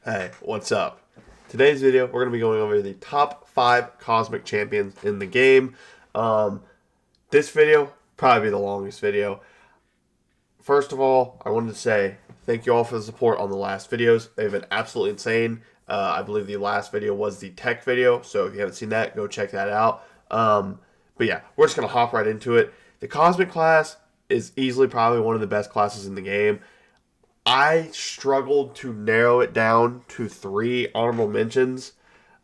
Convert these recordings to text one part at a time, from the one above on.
Hey, what's up? Today's video, we're going to be going over the top 5 Cosmic Champions in the game. Um, this video, probably be the longest video. First of all, I wanted to say thank you all for the support on the last videos. They've been absolutely insane. I believe the last video was the tech video, so if you haven't seen that, go check that out. But yeah, we're just going to hop right into it. The Cosmic class is easily probably one of the best classes in the game. I struggled to narrow it down to 3 honorable mentions.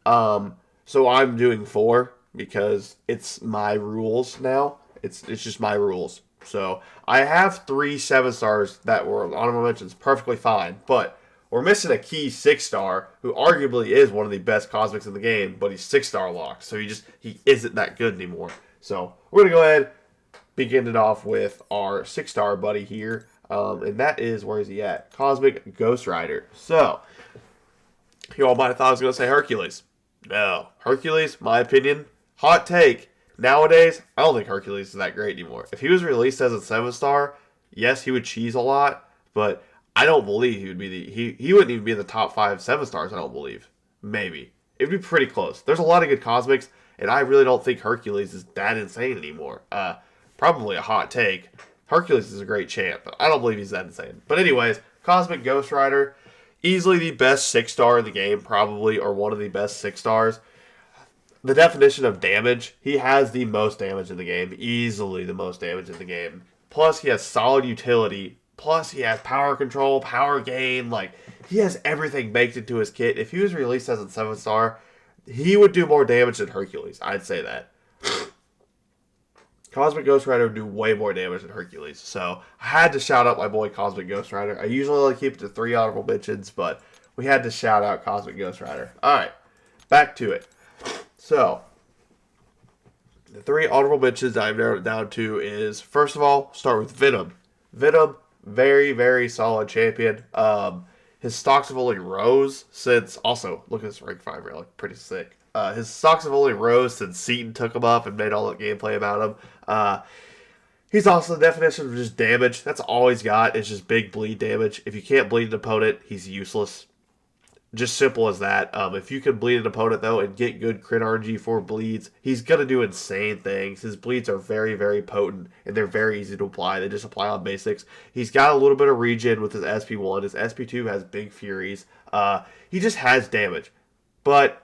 So I'm doing 4 because it's my rules now. It's just my rules. So I have 3 7 stars that were honorable mentions perfectly fine, but we're missing a key 6 star who arguably is one of the best cosmics in the game, but he's 6 star locked, so he isn't that good anymore. So we're gonna go ahead begin it off with our 6 star buddy here. And that is, where is he at? Cosmic Ghost Rider. So, you all might have thought I was going to say Hercules. No. Hercules, my opinion, hot take. Nowadays, I don't think Hercules is that great anymore. If he was released as a 7 star, yes, he would cheese a lot, but I don't believe he would be he wouldn't even be in the top 5 7 stars, I don't believe. Maybe. It would be pretty close. There's a lot of good cosmics, and I really don't think Hercules is that insane anymore. Probably a hot take. Hercules is a great champ, but I don't believe he's that insane. But anyways, Cosmic Ghost Rider, easily the best 6 star in the game, probably, or one of the best 6 stars. The definition of damage, he has the most damage in the game, easily the most damage in the game. Plus, he has solid utility. Plus, he has power control, power gain. Like, he has everything baked into his kit. If he was released as a 7 star, he would do more damage than Hercules. I'd say that. Cosmic Ghost Rider would do way more damage than Hercules. So I had to shout out my boy Cosmic Ghost Rider. I usually only keep it to 3 honorable mentions, but we had to shout out Cosmic Ghost Rider. Alright, back to it. So, the 3 honorable mentions I've narrowed it down to is, first of all, start with Venom. Venom, very, very solid champion. His stocks have only rose since, also, look at this rank 5 relic, pretty sick. His stocks have only rose since Seaton took him up and made all that gameplay about him. He's also the definition of just damage. That's all he's got is just big bleed damage. If you can't bleed an opponent, he's useless. Just simple as that. If you can bleed an opponent, though, and get good crit RNG for bleeds, he's going to do insane things. His bleeds are very, very potent, and they're very easy to apply. They just apply on basics. He's got a little bit of regen with his SP1. His SP2 has big furies. He just has damage. But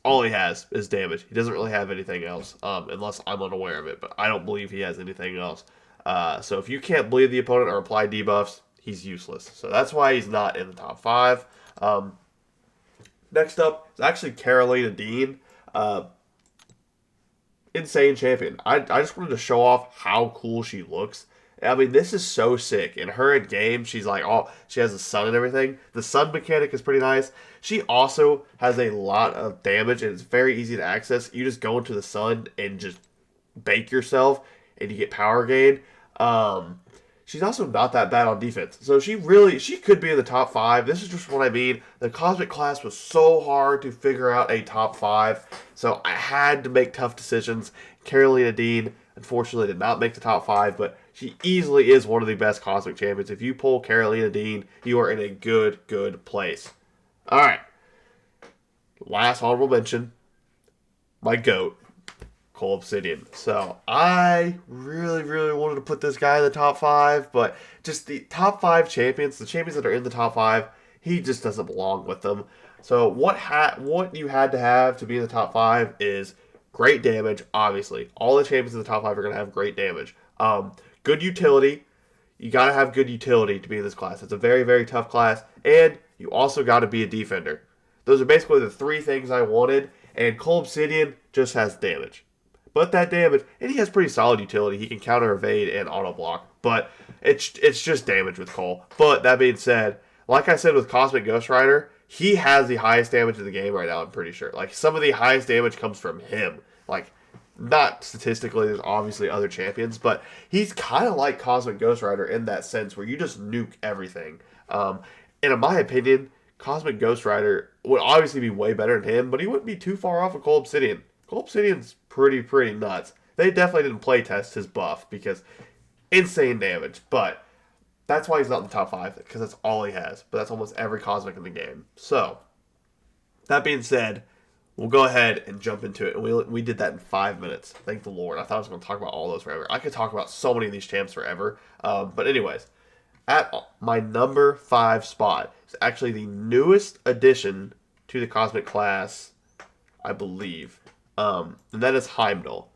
all he has is damage. He doesn't really have anything else, unless I'm unaware of it. But I don't believe he has anything else. So if you can't bleed the opponent or apply debuffs, he's useless. So that's why he's not in the top 5. Next up is actually Carolina Dean. Insane champion. I just wanted to show off how cool she looks. I mean, this is so sick. In her in game, she's like, oh, she has the sun and everything. The sun mechanic is pretty nice. She also has a lot of damage, and it's very easy to access. You just go into the sun and just bake yourself, and you get power gain. She's also not that bad on defense. So she could be in the top 5. This is just what I mean. The Cosmic class was so hard to figure out a top 5. So I had to make tough decisions. Carolina Dean, unfortunately, did not make the top 5, but she easily is one of the best Cosmic champions. If you pull Carolina Dean, you are in a good place. Alright. Last honorable mention. My GOAT. Cole Obsidian. So I really wanted to put this guy in the top 5, but just the top 5 champions, the champions that are in the top 5, he just doesn't belong with them. So what you had to have to be in the top 5 is great damage, obviously. All the champions in the top 5 are going to have great damage. Good utility. You got to have good utility to be in this class. It's a very tough class, and you also got to be a defender. Those are basically the 3 things I wanted, and Cole Obsidian just has damage. But that damage, and he has pretty solid utility. He can counter evade and auto block, but it's just damage with Cole. But that being said, like I said with Cosmic Ghost Rider, he has the highest damage in the game right now, I'm pretty sure. Like, some of the highest damage comes from him. Like, not statistically, there's obviously other champions, but he's kind of like Cosmic Ghost Rider in that sense where you just nuke everything. And in my opinion, Cosmic Ghost Rider would obviously be way better than him, but he wouldn't be too far off of Cole Obsidian. Cole Obsidian's pretty nuts. They definitely didn't play test his buff because insane damage, but That's why he's not in the top 5, because that's all he has. But that's almost every Cosmic in the game. So, that being said, we'll go ahead and jump into it. And we did that in 5 minutes. Thank the Lord. I thought I was going to talk about all those forever. I could talk about so many of these champs forever. But anyways, at my number 5 spot is actually the newest addition to the Cosmic class, I believe. And that is Heimdall.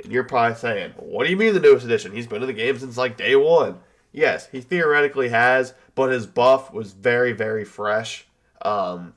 And you're probably saying, what do you mean the newest addition? He's been in the game since like day one. Yes, he theoretically has, but his buff was very, very fresh. And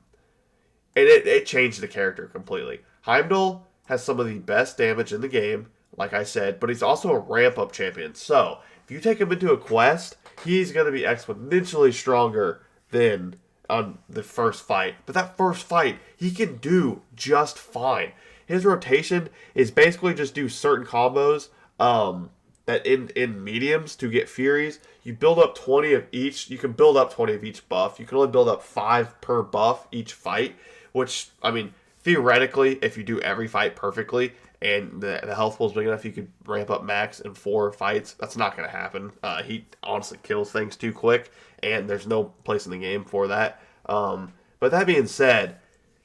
it changed the character completely. Heimdall has some of the best damage in the game, like I said, but he's also a ramp-up champion. So, if you take him into a quest, he's going to be exponentially stronger than on the first fight. But that first fight, he can do just fine. His rotation is basically just do certain combos that in mediums to get Furies. You build up 20 of each. You can build up 20 of each buff. You can only build up 5 per buff each fight, which, I mean, theoretically, if you do every fight perfectly and the health pool is big enough, you could ramp up max in 4 fights. That's not going to happen. He honestly kills things too quick, and there's no place in the game for that. But that being said,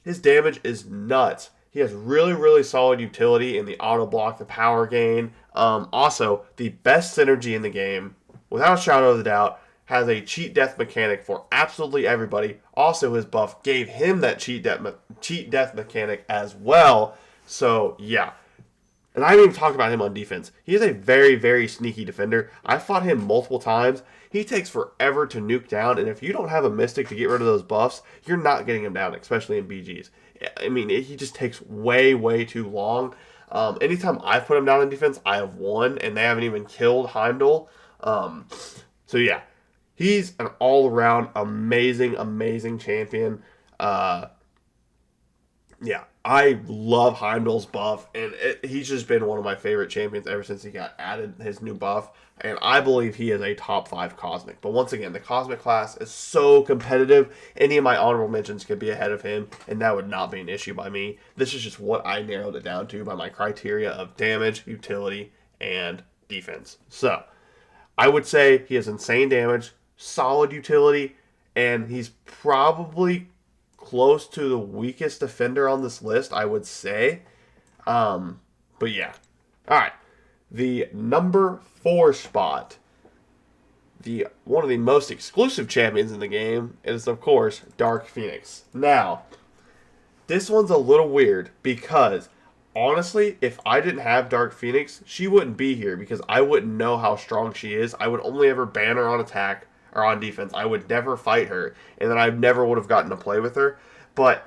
his damage is nuts. He has really, really solid utility in the auto block, the power gain. Also, the best synergy in the game, without a shadow of a doubt, has a cheat death mechanic for absolutely everybody. Also, his buff gave him that cheat death mechanic as well. So, yeah. And I haven't even talked about him on defense. He is a very, very sneaky defender. I fought him multiple times. He takes forever to nuke down, and if you don't have a Mystic to get rid of those buffs, you're not getting him down, especially in BGs. I mean, he just takes way, way too long. Anytime I've put him down in defense, I have won, and they haven't even killed Heimdall. So, yeah. He's an all-around amazing, amazing champion. Yeah, I love Heimdall's buff, and he's just been one of my favorite champions ever since he got added his new buff, and I believe he is a top 5 Cosmic. But once again, the Cosmic class is so competitive, any of my honorable mentions could be ahead of him, and that would not be an issue by me. This is just what I narrowed it down to by my criteria of damage, utility, and defense. So, I would say he has insane damage, solid utility, and he's probably close to the weakest defender on this list, I would say. But yeah. Alright. The number 4 spot. One of the most exclusive champions in the game is, of course, Dark Phoenix. Now, this one's a little weird because, honestly, if I didn't have Dark Phoenix, she wouldn't be here because I wouldn't know how strong she is. I would only ever ban her on attack or on defense. I would never fight her, and then I never would have gotten to play with her. But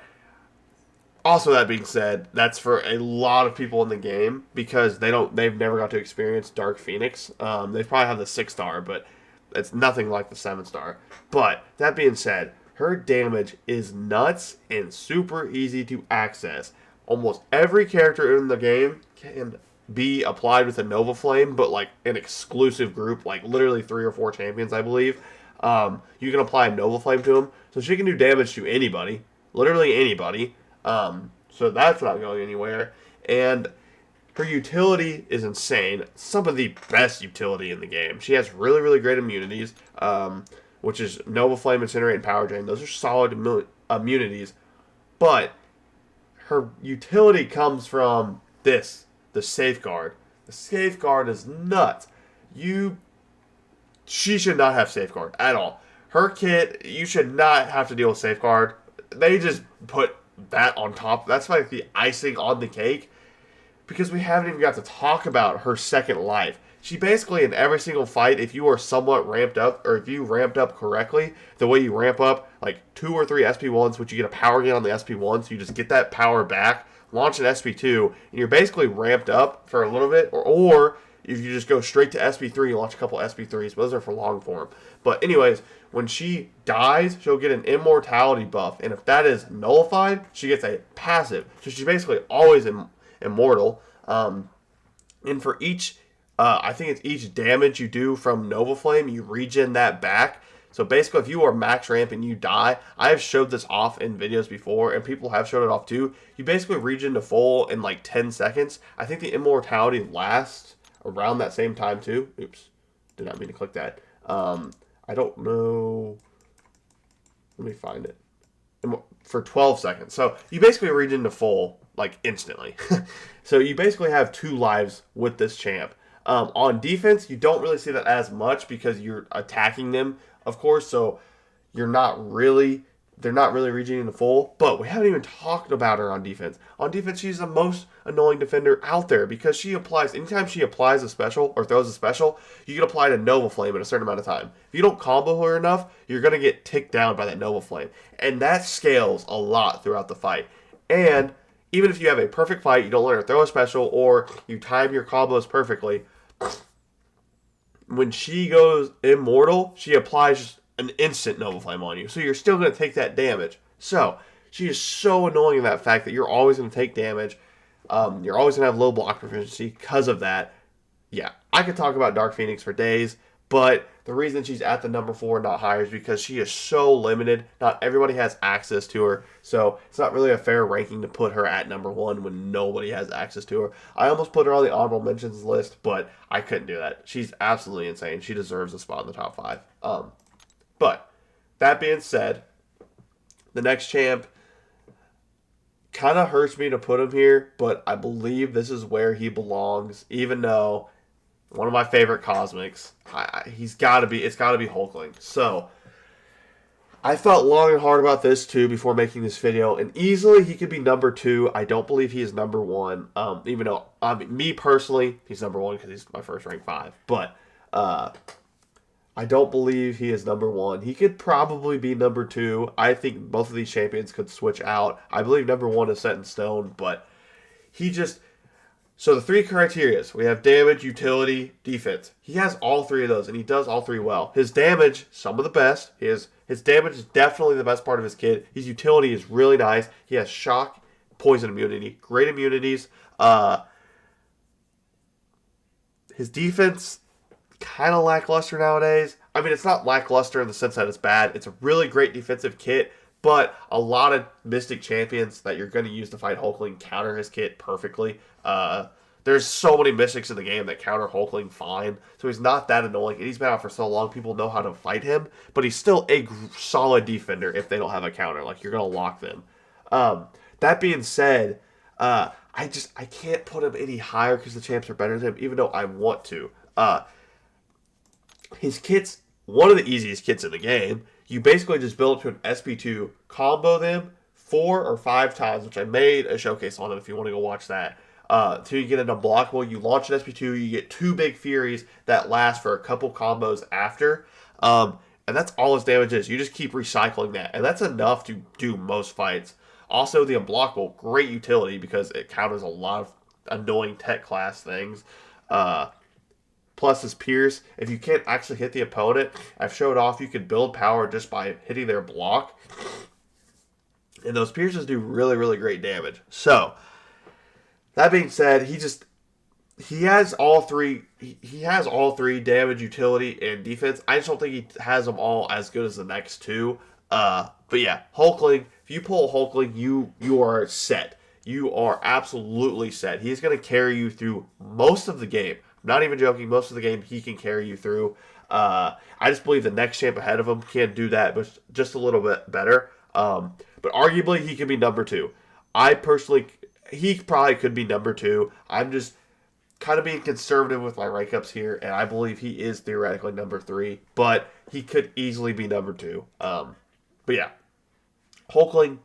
also, that being said, that's for a lot of people in the game because they've never got to experience Dark Phoenix. They probably have the 6-star, but it's nothing like the 7-star. But that being said, her damage is nuts and super easy to access. Almost every character in the game can be applied with a Nova Flame, but like an exclusive group, like literally 3 or 4 champions, I believe. You can apply a Nova Flame to them, so she can do damage to anybody, literally anybody. So that's not going anywhere. And her utility is insane. Some of the best utility in the game. She has really, really great immunities, which is Nova Flame, Incinerate, and Power Drain. Those are solid immunities, but her utility comes from the Safeguard. The Safeguard is nuts. She should not have Safeguard at all. Her kit, you should not have to deal with Safeguard. They just put that on top. That's like the icing on the cake because we haven't even got to talk about her second life. She basically, in every single fight, if you are somewhat ramped up, or if you ramped up correctly, the way you ramp up, like 2 or 3 SP1s, which you get a power gain on the SP1, so you just get that power back, launch an SP2, and you're basically ramped up for a little bit, or if you just go straight to SP3, you launch a couple SP3s, but those are for long form. But anyways, when she dies, she'll get an immortality buff, and if that is nullified, she gets a passive. So she's basically always immortal. And for each, I think it's each damage you do from Nova Flame, you regen that back. So basically, if you are max ramp and you die, I have showed this off in videos before, and people have showed it off too. You basically regen to full in like 10 seconds. I think the immortality lasts around that same time too. Oops, did not mean to click that. I don't know. Let me find it. For 12 seconds. So you basically reach into full, like, instantly. So you basically have 2 lives with this champ. On defense, you don't really see that as much because you're attacking them, of course. So you're not really, they're not really reaching into full. But we haven't even talked about her on defense. On defense, she's the most annoying defender out there because she applies, anytime she applies a special or throws a special, you can apply to Nova Flame in a certain amount of time. If you don't combo her enough, you're going to get ticked down by that Nova Flame. And that scales a lot throughout the fight. And even if you have a perfect fight, you don't learn to throw a special, or you time your combos perfectly, when she goes immortal, she applies an instant Nova Flame on you. So you're still going to take that damage. So she is so annoying in that fact that you're always going to take damage. You're always going to have low block proficiency because of that. Yeah, I could talk about Dark Phoenix for days, but the reason she's at the number 4, not higher, is because she is so limited. Not everybody has access to her, so it's not really a fair ranking to put her at number 1 when nobody has access to her. I almost put her on the honorable mentions list, but I couldn't do that. She's absolutely insane. She deserves a spot in the top 5. But that being said, the next champ kind of hurts me to put him here, but I believe this is where he belongs, even though one of my favorite Cosmics, it's got to be Hulkling. So I thought long and hard about this too before making this video, and easily he could be number 2. I don't believe he is number 1, even though me personally, he's number 1 because he's my first rank 5. But I don't believe he is number 1. He could probably be number 2. I think both of these champions could switch out. I believe number 1 is set in stone, but he just... So the 3 criterias, we have damage, utility, defense. He has all 3 of those, and he does all 3 well. His damage, some of the best. His damage is definitely the best part of his kit. His utility is really nice. He has shock, poison immunity, great immunities. His defense, kind of lackluster nowadays. I mean, it's not lackluster in the sense that it's bad. It's a really great defensive kit, but a lot of Mystic champions that you're going to use to fight Hulkling counter his kit perfectly. There's so many Mystics in the game that counter Hulkling fine, so he's not that annoying. And he's been out for so long, people know how to fight him, but he's still a solid defender if they don't have a counter. Like, you're going to lock them. That being said, I can't put him any higher because the champs are better than him, even though I want to. His kit's one of the easiest kits in the game. You basically just build it to an SP2, combo them 4 or 5 times, which I made a showcase on it if you want to go watch that. Till you get an unblockable, you launch an SP2, you get 2 big Furies that last for a couple combos after. And that's all his damage is. You just keep recycling that. And that's enough to do most fights. Also, the unblockable, great utility because it counters a lot of annoying tech class things. Plus his Pierce, if you can't actually hit the opponent, I've showed off you can build power just by hitting their block. And those Pierces do really, really great damage. So, that being said, he has all 3 damage, utility, and defense. I just don't think he has them all as good as the next 2. But yeah, Hulkling, if you pull Hulkling, you are set. You are absolutely set. He's going to carry you through most of the game. I'm not even joking. Most of the game, he can carry you through. I just believe the next champ ahead of him can do that, but just a little bit better. But arguably, he could be number 2. He probably could be number 2. I'm just kind of being conservative with my rank ups here, and I believe he is theoretically number 3, but he could easily be number 2. But yeah, Hulkling,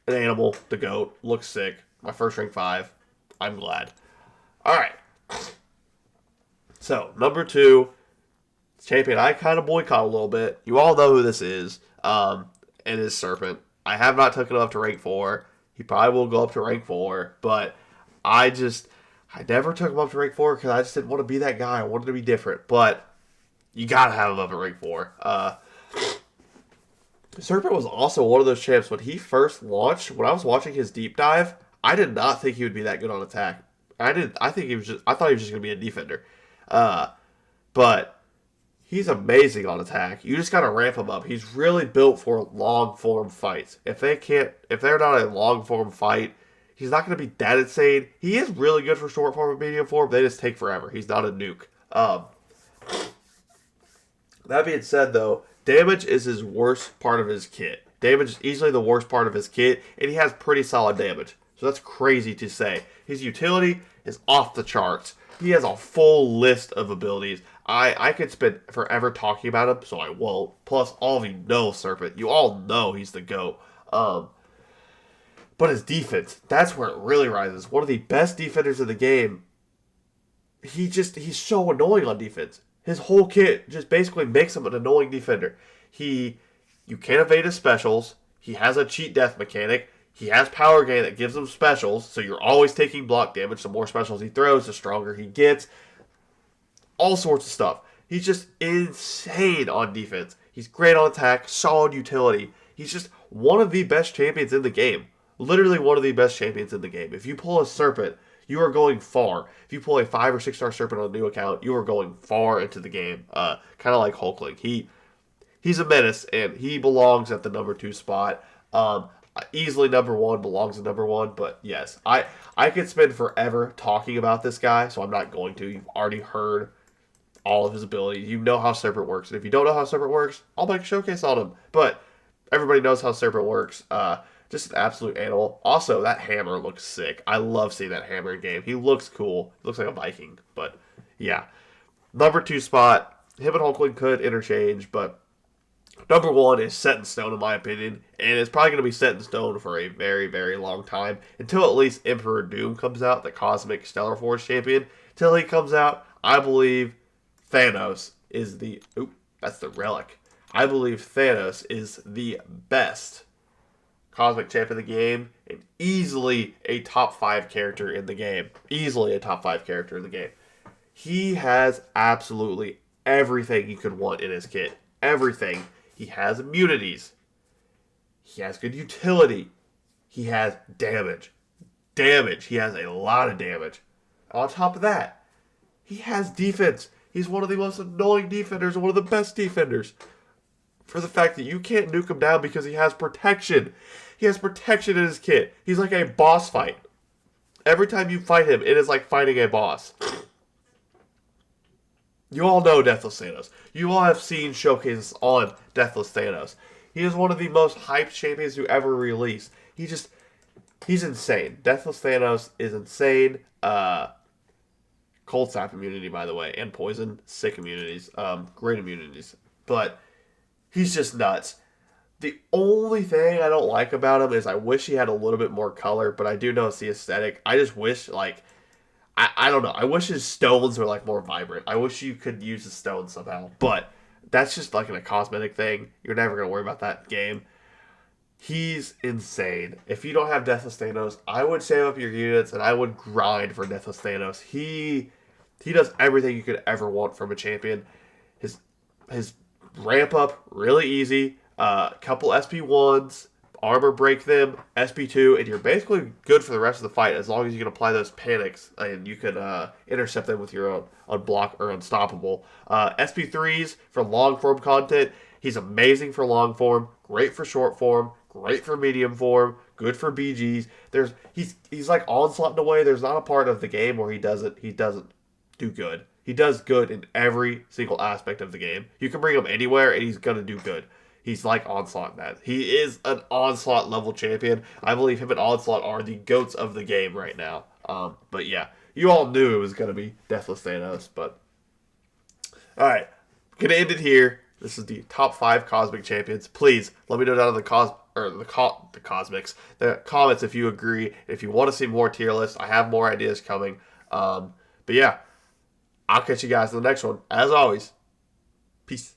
an animal, the GOAT, looks sick. My first rank 5. I'm glad. All right. So, number 2, champion I kind of boycott a little bit. You all know who this is. It is Serpent. I have not taken him up to rank 4. He probably will go up to rank 4, but I never took him up to rank 4 because I just didn't want to be that guy. I wanted to be different, but you gotta have him up at rank 4. Serpent was also one of those champs when he first launched. When I was watching his deep dive, I did not think he would be that good on attack. I thought he was just going to be a defender. But he's amazing on attack. You just got to ramp him up. He's really built for long form fights. If they're not a long form fight, he's not going to be that insane. He is really good for short form and medium form. They just take forever. He's not a nuke. That being said, though, damage is his worst part of his kit. Damage is easily the worst part of his kit, and he has pretty solid damage. So that's crazy to say. His utility is off the charts. He has a full list of abilities. I could spend forever talking about him, so I won't. Plus, all of you know Serpent. You all know he's the GOAT. But his defense, that's where it really rises. One of the best defenders in the game. He's so annoying on defense. His whole kit just basically makes him an annoying defender. You can't evade his specials. He has a cheat death mechanic. He has power gain that gives him specials, so you're always taking block damage. The more specials he throws, the stronger he gets. All sorts of stuff. He's just insane on defense. He's great on attack, solid utility. He's just one of the best champions in the game. Literally one of the best champions in the game. If you pull a Serpent, you are going far. If you pull a 5 or 6 star Serpent on a new account, you are going far into the game. Kind of like Hulkling. He's a menace, and he belongs at the number 2 spot. Easily number 1, belongs at number 1. But yes, I could spend forever talking about this guy, so I'm not going to. You've already heard all of his abilities. You know how Serpent works. And if you don't know how Serpent works, I'll make a showcase on him. But everybody knows how Serpent works. Just an absolute animal. Also, that hammer looks sick. I love seeing that hammer in game. He looks cool. He looks like a Viking. But, yeah. Number 2 spot. Him and Hulkling could interchange, but number 1 is set in stone, in my opinion. And it's probably going to be set in stone for a very, very long time. Until at least Emperor Doom comes out, the Cosmic Stellar Force champion. Till he comes out, I believe Thanos is the... Oop, that's the relic. I believe Thanos is the best Cosmic champ in the game, and easily a top 5 character in the game. Easily a top 5 character in the game. He has absolutely everything you could want in his kit. Everything. He has immunities. He has good utility. He has damage. He has a lot of damage. On top of that, he has defense. He's one of the most annoying defenders and one of the best defenders. For the fact that you can't nuke him down because he has protection. He has protection in his kit. He's like a boss fight. Every time you fight him, it is like fighting a boss. You all know Deathless Thanos. You all have seen showcases on Deathless Thanos. He is one of the most hyped champions to ever release. He's insane. Deathless Thanos is insane. Cold Snap immunity, by the way, and poison, sick immunities, great immunities. But he's just nuts. The only thing I don't like about him is I wish he had a little bit more color, but I do know it's the aesthetic. I just wish, I don't know. I wish his stones were, more vibrant. I wish you could use the stones somehow. But that's just, a cosmetic thing. You're never going to worry about that game. He's insane. If you don't have Deathless Thanos, I would save up your units, and I would grind for Deathless Thanos. He does everything you could ever want from a champion. His ramp up, really easy. Couple SP1s, armor break them, SP2, and you're basically good for the rest of the fight as long as you can apply those panics and you can intercept them with your own unblock or unstoppable. SP3s for long form content. He's amazing for long form, great for short form, great for medium form, good for BGs. He's like Onslaught in a way. There's not a part of the game where he doesn't do good. He does good in every single aspect of the game. You can bring him anywhere and he's gonna do good. He's like Onslaught in that. He is an Onslaught level champion. I believe him and Onslaught are the GOATs of the game right now. But yeah, you all knew it was going to be Deathless Thanos. But alright, gonna end it here. This is the top 5 Cosmic champions. Please let me know down in the comments if you agree. If you want to see more tier lists, I have more ideas coming. But yeah, I'll catch you guys in the next one. As always, peace.